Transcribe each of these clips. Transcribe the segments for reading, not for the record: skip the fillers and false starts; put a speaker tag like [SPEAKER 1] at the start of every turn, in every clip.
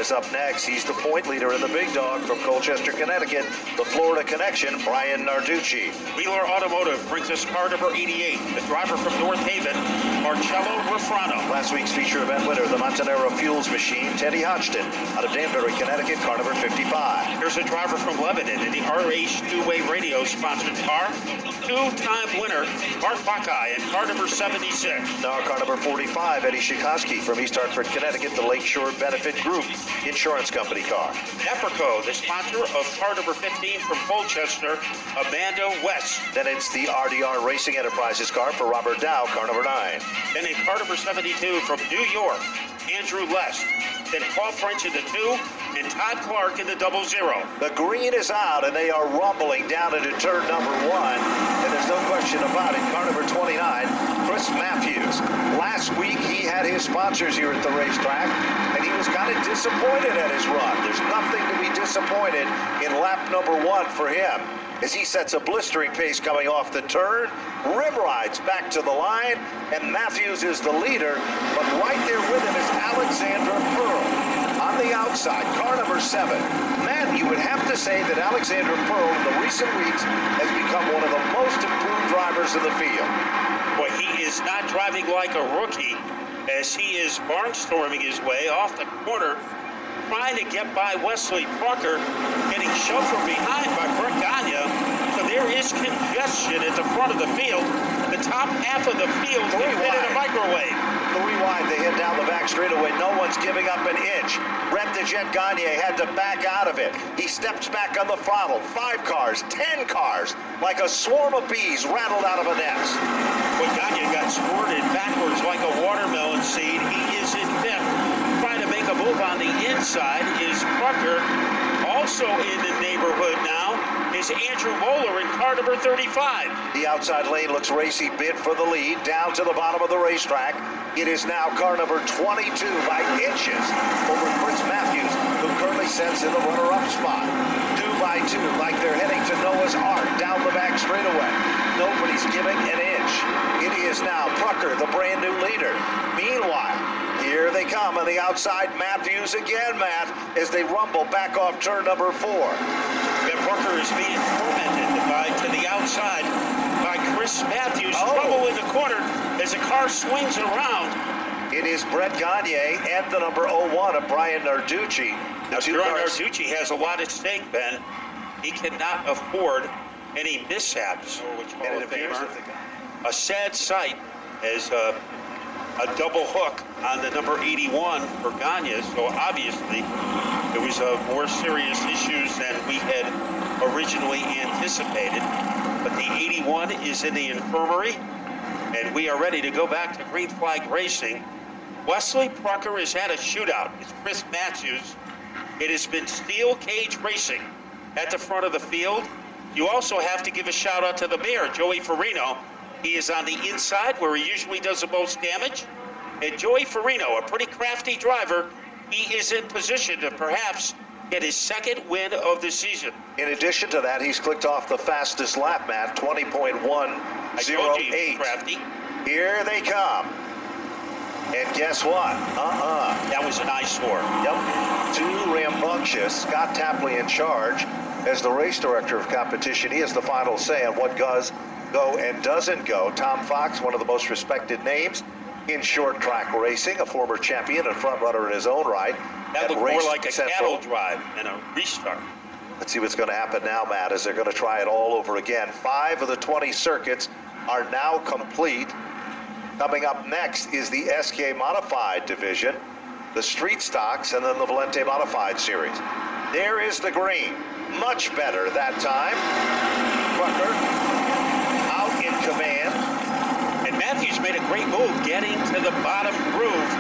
[SPEAKER 1] is up next. He's the point leader in the big dog from Colchester, Connecticut. The Florida connection, Brian Narducci.
[SPEAKER 2] Wheeler Automotive brings us car number 88. The driver from North Haven, Marcello Refrano.
[SPEAKER 1] Last week's feature event winner, the Montanaro Fuels Machine, Teddy Hodgson, out of Danbury, Connecticut, car number 55.
[SPEAKER 2] Here's a driver from Lebanon in the RH Speedway Radio sponsored car. Two-time winner, Bart Buckeye, in car number 76.
[SPEAKER 1] Now car number 45, Eddie Shikoski from East Hartford, Connecticut, the Lakeshore Benefit Group Insurance Company car.
[SPEAKER 2] Eperco, the sponsor of car number 15 from Colchester, Amanda West.
[SPEAKER 1] Then it's the RDR Racing Enterprises car for Robert Dow, car number 9.
[SPEAKER 2] Then in car number 72 from New York, Andrew Lest. Then Paul French in the 2 and Todd Clark in the 00.
[SPEAKER 1] The green is out and they are rumbling down into turn number 1. And there's no question about it. Car number 29, Chris Matthews. Last week he had his sponsors here at the racetrack and he was kind of disappointed at his run. There's nothing to be disappointed in lap number 1 for him, as he sets a blistering pace coming off the turn, rim rides back to the line, and Matthews is the leader, but right there with him is Alexander Pearl. On the outside, car number 7. Matt, you would have to say that Alexander Pearl in the recent weeks has become one of the most improved drivers in the field.
[SPEAKER 2] Well, he is not driving like a rookie, as he is barnstorming his way off the corner, trying to get by Wesley Plucker, getting shoved from behind by Brett Gagne. So there is congestion at the front of the field. The top half of the field is fit in a microwave.
[SPEAKER 1] 3 wide, they head down the back straightaway. No one's giving up an inch. Brett the Jet Gagne had to back out of it. He steps back on the throttle. 5 cars, 10 cars, like a swarm of bees rattled out of a nest.
[SPEAKER 2] When Gagne got squirted backwards like a watermelon seed, he is in fifth. Trying to make a move on the inside is Plucker. Also in the neighborhood now is Andrew Moeller in car number 35.
[SPEAKER 1] The outside lane looks racy, bid for the lead, down to the bottom of the racetrack. It is now car number 22 by inches over Chris Matthews, who currently sits in the runner-up spot. 2 by 2, like they're heading to Noah's Ark down the back straightaway. Nobody's giving an inch. It is now Plucker, the brand new leader. Meanwhile, here they come on the outside. Matthews again, Matt, as they rumble back off turn number 4.
[SPEAKER 2] Ben Parker is being tormented to the outside by Chris Matthews. Trouble in the corner as the car swings around.
[SPEAKER 1] It is Brett Gagne and the number 01 of Brian Narducci.
[SPEAKER 2] Now, Narducci has a lot at stake, Ben. He cannot afford any mishaps.
[SPEAKER 1] And it appears
[SPEAKER 2] a sad sight as a double hook on the number 81 for Gagne. So obviously it was more serious issues than we had originally anticipated. But the 81 is in the infirmary, and we are ready to go back to green flag racing. Wesley Plucker has had a shootout. It's Chris Matthews. It has been steel cage racing at the front of the field. You also have to give a shout out to the mayor, Joey Farino. He is on the inside where he usually does the most damage. And Joey Farino, a pretty crafty driver, he is in position to perhaps get his second win of the season.
[SPEAKER 1] In addition to that, he's clicked off the fastest lap, Matt, 20.108.
[SPEAKER 2] Crafty.
[SPEAKER 1] Here they come. And guess what?
[SPEAKER 2] That was an eyesore.
[SPEAKER 1] Yep. 2 rambunctious. Scott Tapley in charge as the race director of competition. He has the final say on what does go and doesn't go. Tom Fox, one of the most respected names in short track racing, a former champion and front runner in his own right.
[SPEAKER 2] That looked more like a cattle drive than a restart.
[SPEAKER 1] Let's see what's going to happen now, Matt, as they're going to try it all over again. 5 of the 20 circuits are now complete. Coming up next is the SK Modified division, the Street Stocks, and then the Valente Modified series. There is the green. Much better that time. Plucker out in command.
[SPEAKER 2] And Matthews made a great move getting to the bottom groove.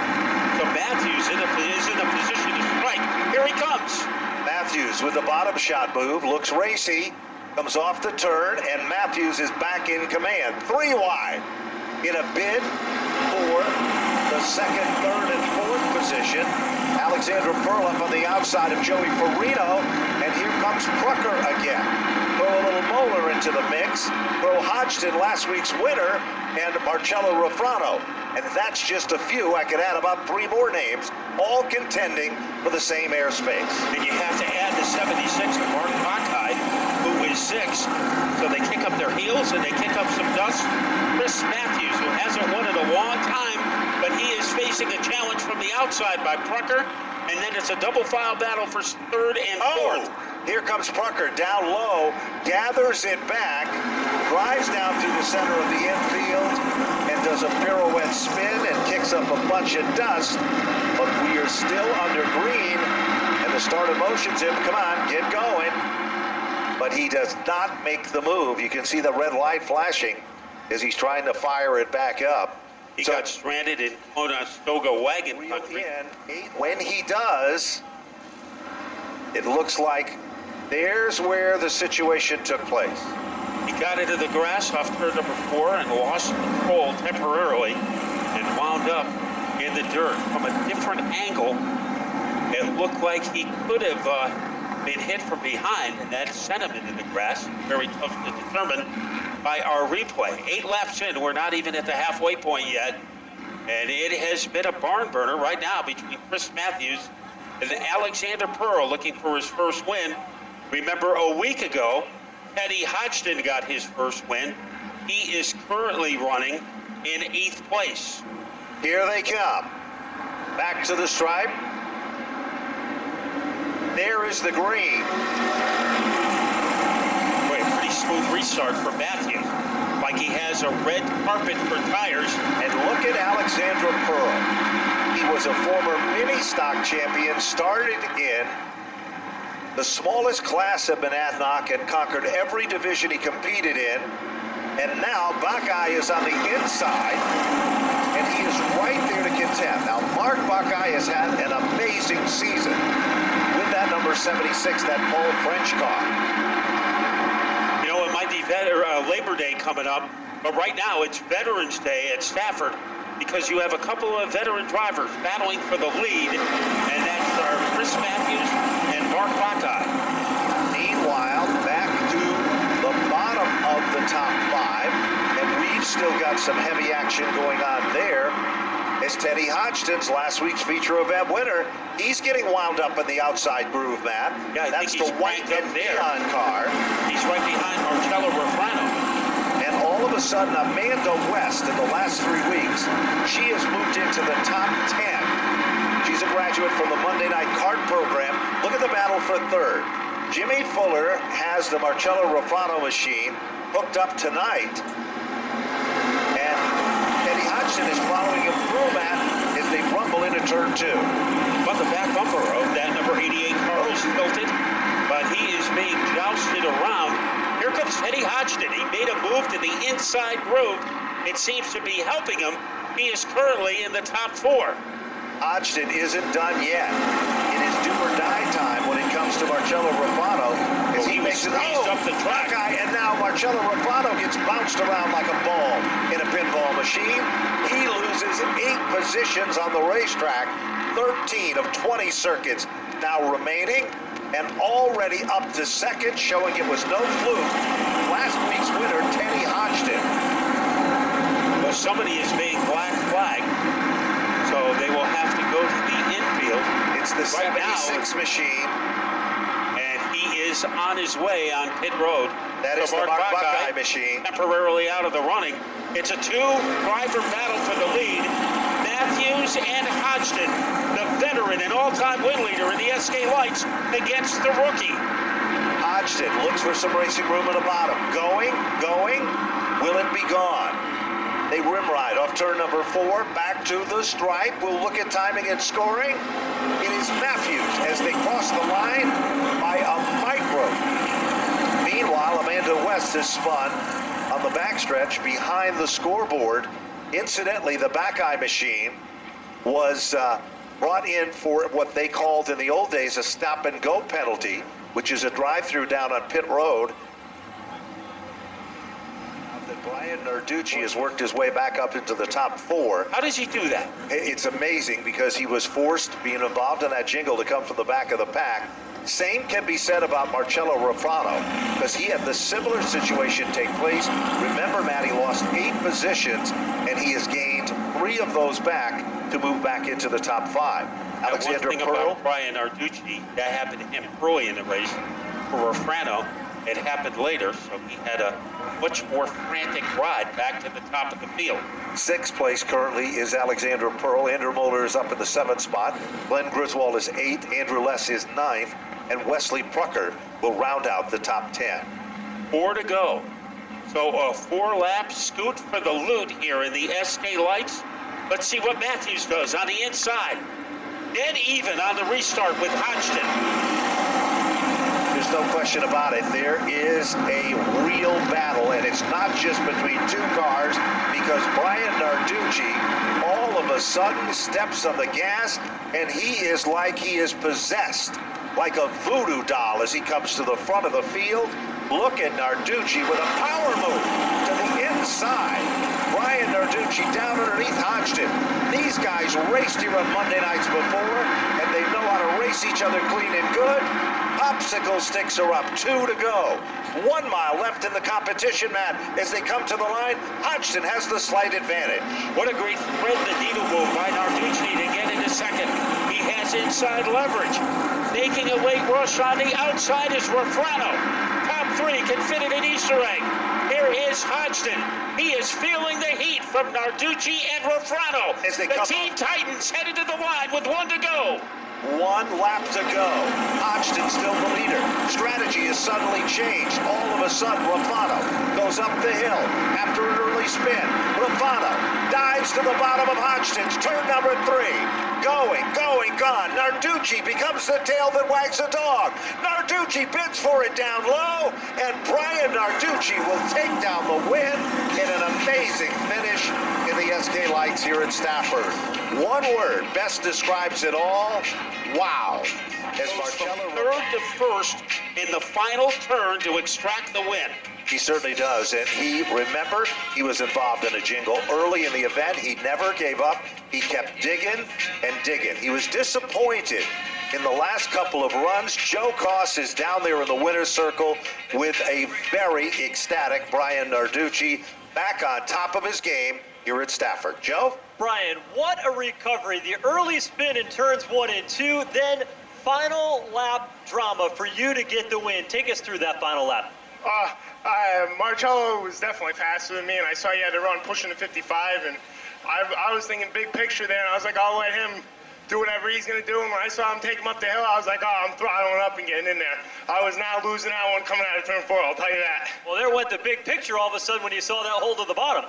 [SPEAKER 2] So Matthews is in a position to strike. Here he comes.
[SPEAKER 1] Matthews with the bottom shot move, looks racy, comes off the turn, and Matthews is back in command. 3 wide in a bid for the second, third, and fourth position. Alexander Pearl up on the outside of Joey Farino, and here comes Plucker again. Throw a little Moeller into the mix. Throw Hodgson, last week's winner, and Marcello Refrano. And that's just a few. I could add about 3 more names all contending for the same airspace.
[SPEAKER 2] And you have to add the 76 to Mark Buckeye, who is 6. So they kick up their heels and they kick up some dust. Chris Matthews, who hasn't won in a long time, but he is facing a challenge from the outside by Prucker. And then it's a double file battle for 3rd and 4th.
[SPEAKER 1] Here comes Prucker down low, gathers it back, drives down through the center of the infield, and does a pirouette spin and kicks up a bunch of dust. But we are still under green, and the start of motion's him. Come on, get going. But he does not make the move. You can see the red light flashing as he's trying to fire it back up.
[SPEAKER 2] He got stranded in Conestoga wagon country.
[SPEAKER 1] When he does, it looks like there's where the situation took place.
[SPEAKER 2] He got into the grass off turn number 4 and lost control temporarily and wound up in the dirt. From a different angle, it looked like he could have been hit from behind, and that sent him into the grass. Very tough to determine by our replay. 8 laps in, we're not even at the halfway point yet, and it has been a barn burner right now between Chris Matthews and Alexander Pearl looking for his first win. Remember, a week ago, Teddy Hodgson got his first win. He is currently running in 8th place.
[SPEAKER 1] Here they come. Back to the stripe. There is the green.
[SPEAKER 2] Wait, pretty smooth restart for Matthews. Like he has a red carpet for tires.
[SPEAKER 1] And look at Alexander Pearl. He was a former mini stock champion, started in the smallest class of Monadnock and conquered every division he competed in. And now Buckeye is on the inside, and he is right there to contend. Now, Mark Buckeye has had an amazing season with that number 76, that Paul French car.
[SPEAKER 2] You know, it might be Labor Day coming up, but right now it's Veterans Day at Stafford because you have a couple of veteran drivers battling for the lead, and that's Chris Matthews and Mark Buckeye.
[SPEAKER 1] Meanwhile, back to the bottom of the top 5, and we've still got some heavy action going on there. As Teddy Hodgson's last week's feature event winner, he's getting wound up in the outside groove, Matt.
[SPEAKER 2] Yeah,
[SPEAKER 1] that's the white and neon car.
[SPEAKER 2] He's right behind Marcello Refrano.
[SPEAKER 1] And all of a sudden, Amanda West, in the last 3 weeks, she has moved into the top 10. She's a graduate from the Monday Night Kart program. Look at the battle for 3rd. Jimmy Fuller has the Marcello Refrano machine hooked up tonight. And Teddy Hodgson is following him through, Matt, as they rumble into turn 2.
[SPEAKER 2] But the back bumper of that number 88 car is tilted, but he is being jousted around. Here comes Teddy Hodgson. He made a move to the inside groove. It seems to be helping him. He is currently in the top 4.
[SPEAKER 1] Hodgson isn't done yet. It is do or die time when it comes to Marcello Refrano as he makes it
[SPEAKER 2] up the track.
[SPEAKER 1] And now Marcello Refrano gets bounced around like a ball in a pinball machine. He loses 8 positions on the racetrack, 13 of 20 circuits now remaining, and already up to 2nd, showing it was no fluke. Last week's winner, Teddy Hodgson.
[SPEAKER 2] Well, somebody is being black flagged. So they will have to go to the infield.
[SPEAKER 1] It's the 76 machine.
[SPEAKER 2] And he is on his way on pit road.
[SPEAKER 1] That is the Mark Buckeye machine.
[SPEAKER 2] Temporarily out of the running. It's a 2-driver battle for the lead. Matthews and Hodgson, the veteran and all-time win leader in the SK Lights, against the rookie.
[SPEAKER 1] Hodgson looks for some racing room at the bottom. Going. Will it be gone? They rim ride off turn number 4, back to the stripe. We'll look at timing and scoring. It is Matthews as they cross the line by a micro. Meanwhile, Amanda West has spun on the backstretch behind the scoreboard. Incidentally, the Buckeye machine was brought in for what they called in the old days a stop-and-go penalty, which is a drive-through down on pit road. Brian Narducci has worked his way back up into the top 4.
[SPEAKER 2] How does he do that?
[SPEAKER 1] It's amazing because he was forced, being involved in that jingle, to come from the back of the pack. Same can be said about Marcello Refrano because he had the similar situation take place. Remember, Matt, he lost 8 positions and he has gained 3 3 of those back to move back into the top 5. Alexander
[SPEAKER 2] One thing
[SPEAKER 1] Pearl.
[SPEAKER 2] about Brian Narducci, that happened to him early in the race. For Refrano, it happened later, so he had a much more frantic ride back to the top of the field.
[SPEAKER 1] 6th place currently is Alexander Pearl. Andrew Moeller is up in the 7th spot. Glenn Griswold is 8th. Andrew Less is 9th. And Wesley Prucker will round out the top 10.
[SPEAKER 2] 4 to go. So a 4-lap scoot for the loot here in the SK Lights. Let's see what Matthews does on the inside. Dead even on the restart with Hodgson.
[SPEAKER 1] There's no question about it. There is a real battle, and it's not just between 2 cars, because Brian Narducci all of a sudden steps on the gas, and he is like he is possessed, like a voodoo doll as he comes to the front of the field. Look at Narducci with a power move to the inside. Brian Narducci down underneath Hodgson. These guys raced here on Monday nights before, and they know how to race each other clean and good. Popsicle sticks are up, 2 to go. 1 mile left in the competition, Matt. As they come to the line, Hodgson has the slight advantage.
[SPEAKER 2] What a great thread the needle move by Narducci to get into second. He has inside leverage. Making a late rush on the outside is Refrano. Top 3 can fit in an Easter egg. Here is Hodgson. He is feeling the heat from Narducci and Refrano. The Team Titans headed to the line with 1 to go.
[SPEAKER 1] 1 lap to go. Hodgson still the leader. Strategy has suddenly changed. All of a sudden, Refrano goes up the hill after an early spin. Refrano dives to the bottom of Hodgson's turn number 3. Gone. Narducci becomes the tail that wags the dog. Narducci bids for it down low, and Brian Narducci will take down the win in an amazing finish in the SK Lights here at Stafford. 1 word best describes it all. Wow. As Marcello
[SPEAKER 2] third to first in the final turn to extract the win.
[SPEAKER 1] He certainly does, and remember, he was involved in a jingle early in the event. He never gave up. He kept digging and digging. He was disappointed in the last couple of runs. Joe Koss is down there in the winner's circle with a very ecstatic Brian Narducci back on top of his game here at Stafford. Joe?
[SPEAKER 3] Brian, what a recovery. The early spin in turns 1 and 2, then final lap drama for you to get the win. Take us through that final lap.
[SPEAKER 4] Marcello was definitely faster than me, and I saw he had to run pushing the 55, and I was thinking big picture there, and I was like, I'll let him do whatever he's going to do, and when I saw him take him up the hill, I was like, oh, I'm throttling up and getting in there. I was not losing that one coming out of turn 4, I'll tell you that.
[SPEAKER 3] Well, there went the big picture all of a sudden when you saw that hold to the bottom.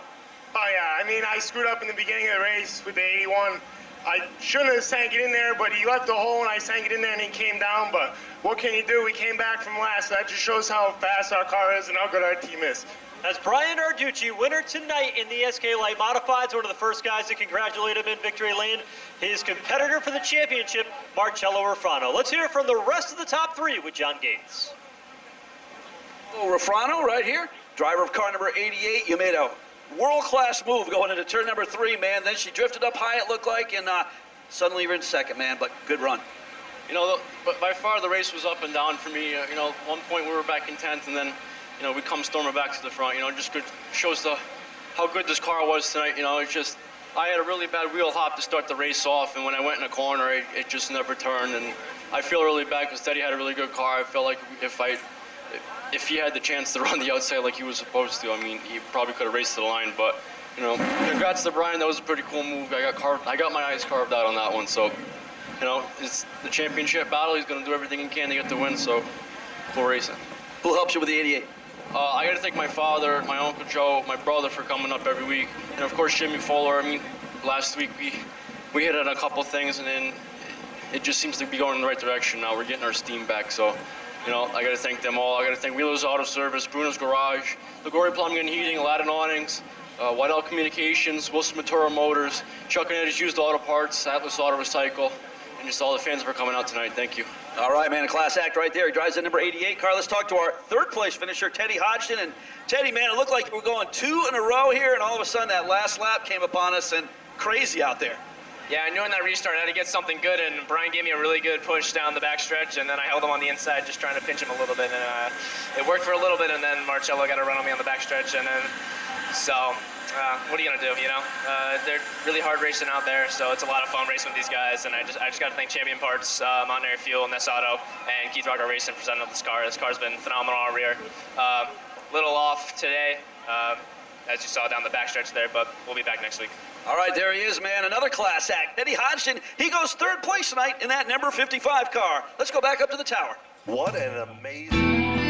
[SPEAKER 4] Oh, yeah, I mean, I screwed up in the beginning of the race with the 81. I shouldn't have sank it in there, but he left the hole, and I sank it in there, and he came down. But what can you do? We came back from last. That just shows how fast our car is and how good our team is.
[SPEAKER 3] As Brian Narducci, winner tonight in the SK Light Modifieds, one of the first guys to congratulate him in victory lane. His competitor for the championship, Marcello Refrano. Let's hear from the rest of the top 3 with John Gates.
[SPEAKER 5] Oh, Refrano right here, driver of car number 88. You made a world-class move going into turn number 3, man. Then she drifted up high, it looked like, and suddenly you're in second, man, but good run.
[SPEAKER 6] You know, but by far the race was up and down for me. You know, at one point we were back in 10th, and then, you know, we come storming back to the front. You know, just good, shows how good this car was tonight. You know, it's just, I had a really bad wheel hop to start the race off, and when I went in a corner, it just never turned, and I feel really bad because Teddy had a really good car. I felt like if he had the chance to run the outside like he was supposed to, I mean, he probably could have raced to the line. But, you know, congrats to Brian. That was a pretty cool move. I got my eyes carved out on that one. So, you know, it's the championship battle. He's going to do everything he can to get the win. So, cool racing.
[SPEAKER 5] Who helps you with the 88?
[SPEAKER 6] I got to thank my father, my Uncle Joe, my brother for coming up every week, and of course Jimmy Fuller. I mean, last week we hit on a couple things, and then it just seems to be going in the right direction now. We're getting our steam back. So, you know, I got to thank them all. I got to thank Wheeler's Auto Service, Bruno's Garage, Liguori Plumbing and Heating, Aladdin Awnings, Whitell Communications, Wilson Matura Motors, Chuck and Eddie's Used Auto Parts, Atlas Auto Recycle, and just all the fans for coming out tonight. Thank you.
[SPEAKER 5] All right, man, a class act right there. He drives in number 88 car. Let's talk to our third place finisher, Teddy Hodgson. And Teddy, man, it looked like we were going 2 in a row here, and all of a sudden that last lap came upon us, and crazy out there.
[SPEAKER 7] Yeah, I knew in that restart I had to get something good, and Brian gave me a really good push down the back stretch, and then I held him on the inside just trying to pinch him a little bit, and it worked for a little bit, and then Marcello got a run on me on the back stretch, and then so what are you gonna do? You know, they're really hard racing out there, so it's a lot of fun racing with these guys. And I just got to thank Champion Parts, Montaigne Fuel, Ness Auto, and Keith Rocker Racing for setting up this car. This car's been phenomenal on rear. Little off today, as you saw down the backstretch there, but we'll be back next week.
[SPEAKER 5] All right, there he is, man. Another class act. Eddie Hodgson, he goes third place tonight in that number 55 car. Let's go back up to the tower.
[SPEAKER 1] What an amazing...